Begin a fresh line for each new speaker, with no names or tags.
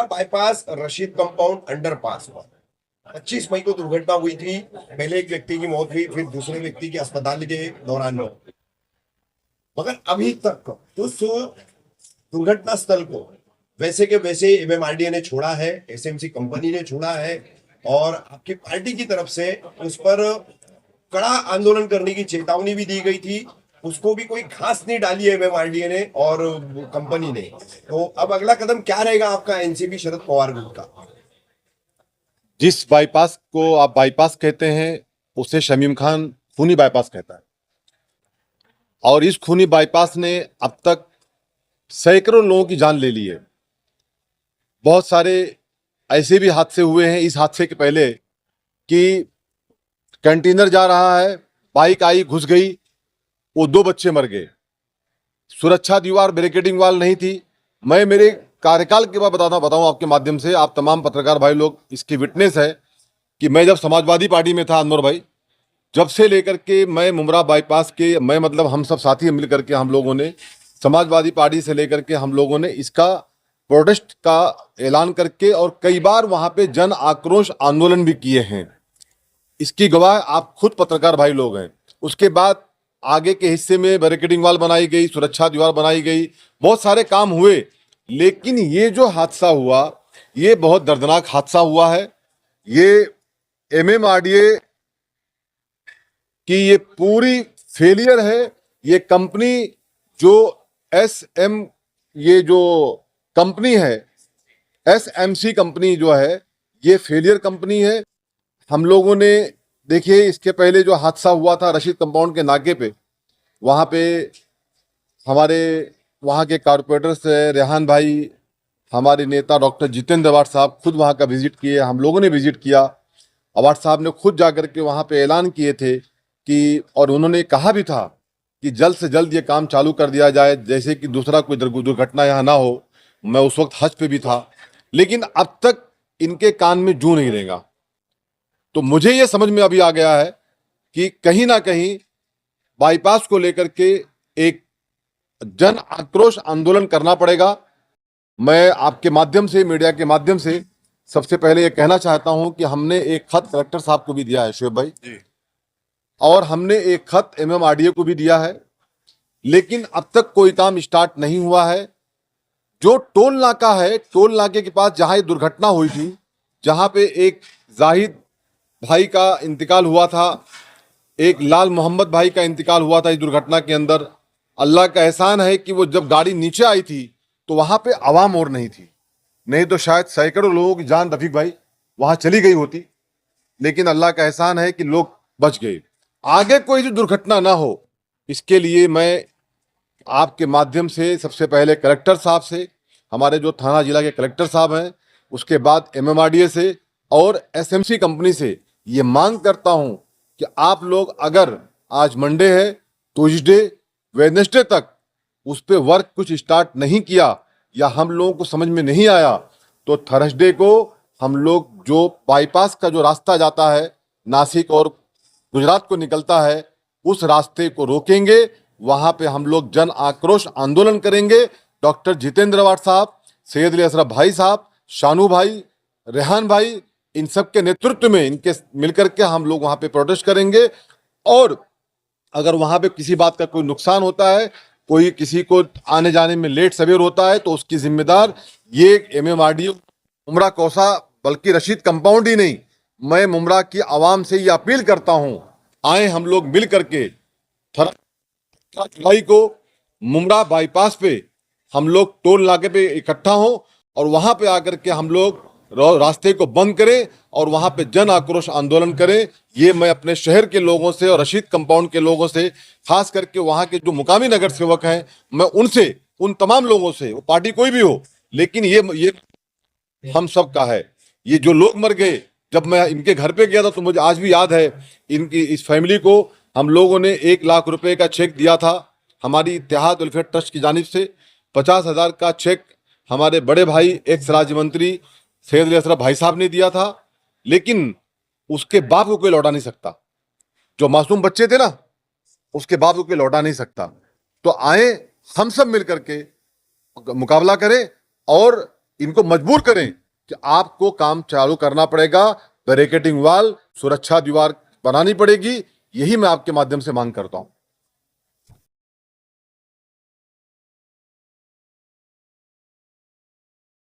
Bypass Rashid compound underpass हुआ। 25 मई को दुर्घटना हुई थी। पहले एक व्यक्ति की मौत हुई, फिर दूसरे व्यक्ति की अस्पताल के दौरान मौत। मगर अभी तक उस दुर्घटना स्थल को वैसे के वैसे एमएमआरडीए ने छोड़ा है, एसएमसी कंपनी ने छोड़ा है, और आपकी पार्टी की तरफ से उस पर कड़ा आंदोलन करने की चेतावनी भी दी गई थी। उसको भी कोई घास नहीं डाली है एमएमआरडीए ने और कंपनी ने। तो अब अगला कदम क्या रहेगा आपका एनसीपी शरद पवार ग्रुप का?
जिस बाईपास को आप बाईपास कहते हैं उसे शमीम खान खूनी बाईपास कहता है, और इस खूनी बाईपास ने अब तक सैकड़ों लोगों की जान ले ली है। बहुत सारे ऐसे भी हादसे हुए हैं इस हादसे के पहले कि कंटेनर जा रहा है, बाइक आई घुस गई, वो 2 बच्चे मर गए। सुरक्षा दीवार बैरिकेडिंग वाल नहीं थी। मैं मेरे कार्यकाल के बाद बताऊं आपके माध्यम से, आप तमाम पत्रकार भाई लोग इसकी विटनेस है कि मैं जब समाजवादी पार्टी में था, अनवर भाई, जब से लेकर के मैं मुमरा बाईपास के, मैं मतलब हम सब साथी मिल करके हम लोगों ने समाजवादी पार्टी से लेकर के हम लोगों ने इसका प्रोटेस्ट का ऐलान करके और कई बार वहां पे जन आक्रोश आंदोलन भी किए हैं। इसकी गवाह आप खुद पत्रकार भाई लोग हैं। उसके बाद आगे के हिस्से में बैरिकेडिंग वाल बनाई गई, सुरक्षा दीवार बनाई गई, बहुत सारे काम हुए। लेकिन ये जो हादसा हुआ, ये बहुत दर्दनाक हादसा हुआ है। ये एमएमआरडीए की ये पूरी फेलियर है। ये कंपनी जो एसएम, ये जो कंपनी है एसएमसी कंपनी जो है, ये फेलियर कंपनी है। हम लोगों ने देखिए, इसके पहले जो हादसा हुआ था रशीद कंपाउंड के नाके पे, वहाँ पे हमारे वहाँ के कारपोरेटर्स रेहान भाई, हमारे नेता डॉक्टर जितेंद्र अवार्ड साहब खुद वहाँ का विजिट किए, हम लोगों ने विजिट किया। अवार्ड साहब ने खुद जाकर के वहाँ पे ऐलान किए थे कि, और उन्होंने कहा भी था कि जल्द से जल्द ये काम चालू कर दिया जाए, जैसे कि दूसरा कोई दुर्घटना यहाँ ना हो। मैं उस वक्त हज पे भी था, लेकिन अब तक इनके कान में जूं नहीं रहेगा। तो मुझे ये समझ में अभी आ गया है कि कहीं ना कहीं बाईपास को लेकर के एक जन आक्रोश आंदोलन करना पड़ेगा। मैं आपके माध्यम से, मीडिया के माध्यम से सबसे पहले ये कहना चाहता हूं कि हमने एक खत कलेक्टर साहब को भी दिया है, शोएब भाई जी, और हमने एक खत एमएमआरडीए को भी दिया है, लेकिन अब तक कोई काम स्टार्ट नहीं हुआ है। जो टोल नाका है, टोल नाके के पास जहां ये दुर्घटना हुई थी, जहां पे एक जाहिद भाई का इंतकाल हुआ था, एक लाल मोहम्मद भाई का इंतकाल हुआ था इस दुर्घटना के अंदर। अल्लाह का एहसान है कि वो जब गाड़ी नीचे आई थी तो वहां पे आवाम और नहीं थी, नहीं तो शायद सैकड़ों लोगों की जान, रफीक भाई, वहां चली गई होती। लेकिन अल्लाह का एहसान है कि लोग बच गए। आगे कोई जो दुर्घटना ना हो, इसके लिए मैं आपके माध्यम से सबसे पहले कलेक्टर साहब से, हमारे जो थाना जिला के कलेक्टर साहब हैं, उसके बाद एमएमआरडीए से और एसएमसी कंपनी से ये मांग करता हूं कि आप लोग अगर आज मंडे है, ट्यूसडे, वेडनेसडे तक उस पर वर्क कुछ स्टार्ट नहीं किया या हम लोगों को समझ में नहीं आया, तो थर्सडे को हम लोग जो बाईपास का जो रास्ता जाता है नासिक और गुजरात को निकलता है, उस रास्ते को रोकेंगे। वहां पे हम लोग जन आक्रोश आंदोलन करेंगे। डॉक्टर जितेंद्र अवार्ड साहब, सैयद अली अशरफ भाई साहब, शानू भाई, रेहान भाई, इन सब के नेतृत्व में इनके मिलकर के हम लोग वहां पे प्रोटेस्ट करेंगे। और अगर वहां पे किसी बात का कोई नुकसान होता है, कोई किसी को आने जाने में लेट सवेर होता है, तो उसकी जिम्मेदार ये एमएमआरडीए मुमरा कौसा, बल्कि रशीद कंपाउंड ही नहीं, मैं मुमरा की आवाम से ये अपील करता हूं, आए हम लोग मिल करके जुलाई को मुमरा बाईपास पे हम लोग टोल नाके पे इकट्ठा हों और वहां पे आकर के हम लोग रास्ते को बंद करें और वहां पे जन आक्रोश आंदोलन करें। ये मैं अपने शहर के लोगों से और रशीद कंपाउंड के लोगों से, खास करके वहां के जो मुकामी नगर सेवक हैं, मैं उनसे, उन तमाम लोगों से, वो पार्टी कोई भी हो, लेकिन ये हम सब का है। ये जो लोग मर गए, जब मैं इनके घर पे गया था तो मुझे आज भी याद है, इनकी इस फैमिली को हम लोगों ने 1 लाख रुपए का चेक दिया था। हमारी इत्तेहाद वेलफेयर ट्रस्ट की जानिब से 50,000 का चेक हमारे बड़े भाई एक्स राज्य मंत्री सैयद अली अशरफ भाई साहब ने दिया था, लेकिन उसके बाप को कोई लौटा नहीं सकता। जो मासूम बच्चे थे ना, उसके बाप को कोई लौटा नहीं सकता। तो आए हम सब मिलकर के मुकाबला करें और इनको मजबूर करें कि आपको काम चालू करना पड़ेगा, बैरिकेडिंग वाल, सुरक्षा दीवार बनानी पड़ेगी। यही मैं आपके माध्यम से मांग करता हूं।